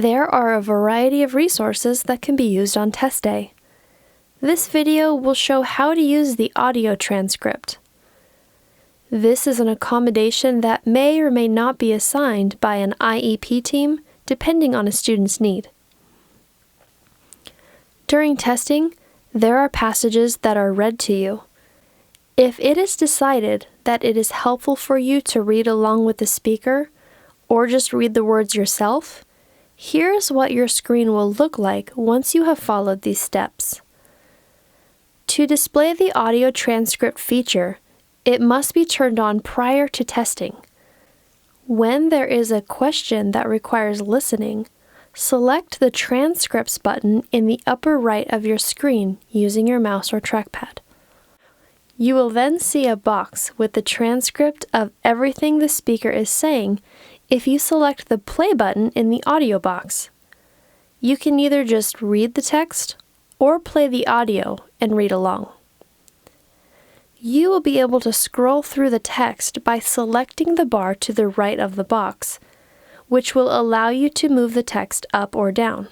There are a variety of resources that can be used on test day. This video will show how to use the audio transcript. This is an accommodation that may or may not be assigned by an IEP team, depending on a student's need. During testing, there are passages that are read to you. If it is decided that it is helpful for you to read along with the speaker, or just read the words yourself, here's what your screen will look like once you have followed these steps. To display the audio transcript feature, it must be turned on prior to testing. When there is a question that requires listening, select the Transcripts button in the upper right of your screen using your mouse or trackpad. You will then see a box with the transcript of everything the speaker is saying if you select the play button in the audio box. You can either just read the text or play the audio and read along. You will be able to scroll through the text by selecting the bar to the right of the box, which will allow you to move the text up or down.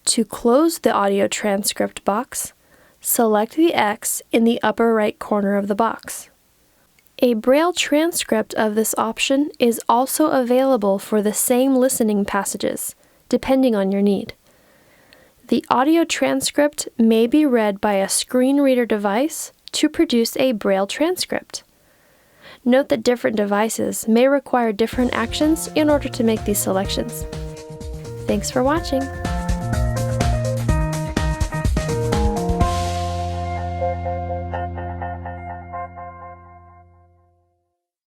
To close the audio transcript box, select the X in the upper right corner of the box. A Braille transcript of this option is also available for the same listening passages, depending on your need. The audio transcript may be read by a screen reader device to produce a Braille transcript. Note that different devices may require different actions in order to make these selections. Thanks for watching!